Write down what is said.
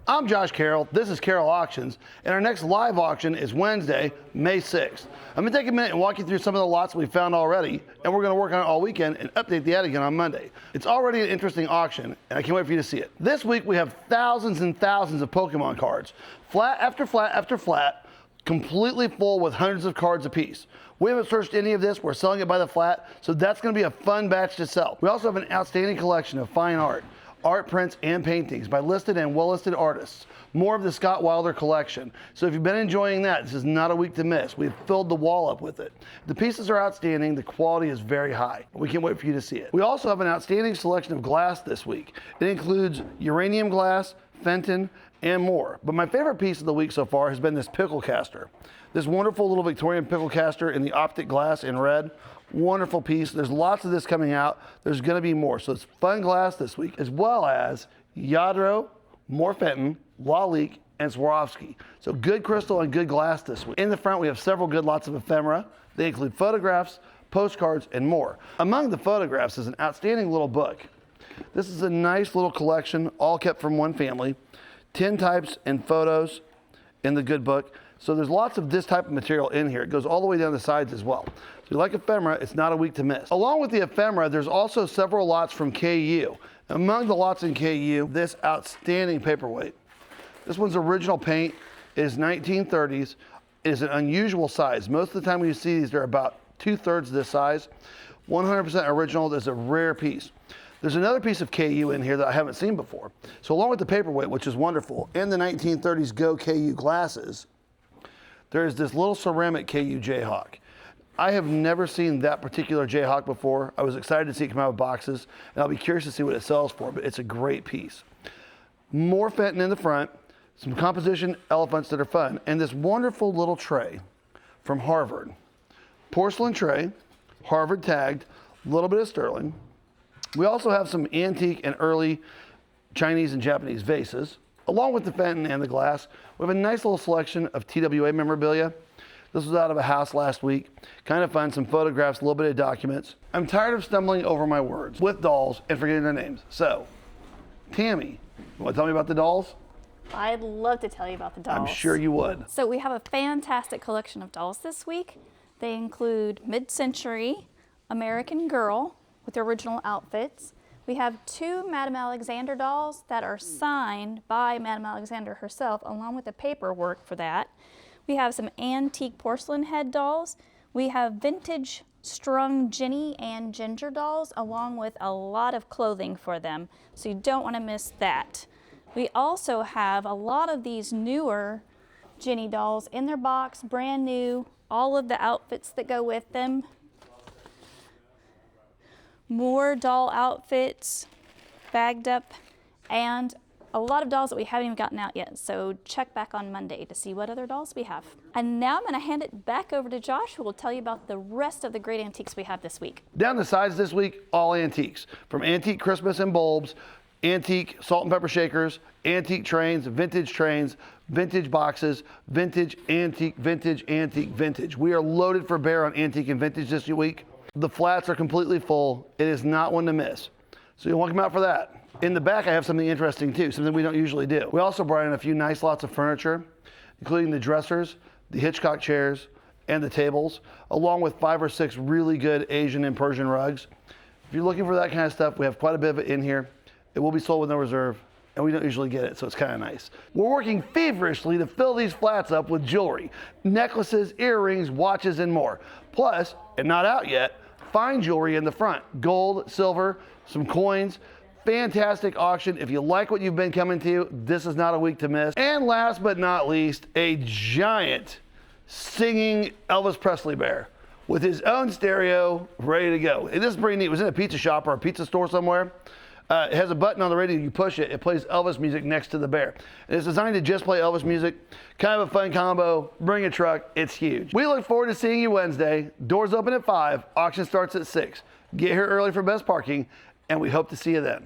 I'm Josh Carroll, this is Carroll Auctions, and our next live auction is Wednesday, May 6th. I'm going to take a minute and walk you through some of the lots we found already, and we're going to work on it all weekend and update the ad again on Monday. It's already an interesting auction, and I can't wait for you to see it. This week we have thousands and thousands of Pokemon cards, flat after flat after flat, completely full with hundreds of cards apiece. We haven't searched any of this, we're selling it by the flat, so that's going to be a fun batch to sell. We also have an outstanding collection of fine art prints, and paintings by listed and well-listed artists. More of the Scott Wilder collection. So if you've been enjoying that, this is not a week to miss. We've filled the wall up with it. The pieces are outstanding. The quality is very high. We can't wait for you to see it. We also have an outstanding selection of glass this week. It includes uranium glass, Fenton, and more. But my favorite piece of the week so far has been this pickle caster. This wonderful little Victorian pickle caster in the optic glass in red. Wonderful piece. There's lots of this coming out. There's going to be more. So it's fun glass this week, as well as Yadro, more Fenton, Lalique, and Swarovski. So good crystal and good glass this week. In the front, we have several good lots of ephemera. They include photographs, postcards, and more. Among the photographs is an outstanding little book. This is a nice little collection, all kept from one family. 10 types and photos in the good book. So there's lots of this type of material in here. It goes all the way down the sides as well. So if you like ephemera, it's not a week to miss. Along with the ephemera, there's also several lots from KU. Among the lots in KU, this outstanding paperweight. This one's original paint. It is 1930s. It is an unusual size. Most of the time when you see these, they're about 2/3 this size. 100% original. There's a rare piece. There's another piece of KU in here that I haven't seen before. So along with the paperweight, which is wonderful, and the 1930s Go KU glasses, there's this little ceramic KU Jayhawk. I have never seen that particular Jayhawk before. I was excited to see it come out of boxes, and I'll be curious to see what it sells for, but it's a great piece. More Fenton in the front, some composition elephants that are fun, and this wonderful little tray from Harvard. Porcelain tray, Harvard tagged, a little bit of sterling. We also have some antique and early Chinese and Japanese vases. Along with the Fenton and the glass, we have a nice little selection of TWA memorabilia. This was out of a house last week. Kind of fun, some photographs, a little bit of documents. I'm tired of stumbling over my words with dolls and forgetting their names. So, Tammy, you want to tell me about the dolls? I'd love to tell you about the dolls. I'm sure you would. So we have a fantastic collection of dolls this week. They include mid-century American Girl with their original outfits. We have 2 Madame Alexander dolls that are signed by Madame Alexander herself, along with the paperwork for that. We have some antique porcelain head dolls. We have vintage strung Ginny and Ginger dolls, along with a lot of clothing for them, so you don't want to miss that. We also have a lot of these newer Ginny dolls in their box, brand new, all of the outfits that go with them. More doll outfits bagged up, and a lot of dolls that we haven't even gotten out yet. So check back on Monday to see what other dolls we have. And now I'm going to hand it back over to Josh, who will tell you about the rest of the great antiques we have this week. Down the sides this week, all antiques. From antique Christmas and bulbs, antique salt and pepper shakers, antique trains, vintage boxes, vintage, antique, vintage, antique, vintage. We are loaded for bear on antique and vintage this week. The flats are completely full. It is not one to miss. So you'll want to come out for that. In the back, I have something interesting too, something we don't usually do. We also brought in a few nice lots of furniture, including the dressers, the Hitchcock chairs, and the tables, along with 5 or 6 really good Asian and Persian rugs. If you're looking for that kind of stuff, we have quite a bit of it in here. It will be sold with no reserve, and we don't usually get it, so it's kind of nice. We're working feverishly to fill these flats up with jewelry, necklaces, earrings, watches, and more. Plus, and not out yet, fine jewelry in the front, gold, silver, some coins. Fantastic auction. If you like what you've been coming to, this is not a week to miss. And last but not least, a giant singing Elvis Presley bear with his own stereo ready to go. And this is pretty neat. It was in a pizza shop or a pizza store somewhere. It has a button on the radio. You push it, it plays Elvis music next to the bear. And it's designed to just play Elvis music. Kind of a fun combo. Bring a truck. It's huge. We look forward to seeing you Wednesday. Doors open at 5. Auction starts at 6. Get here early for best parking, and we hope to see you then.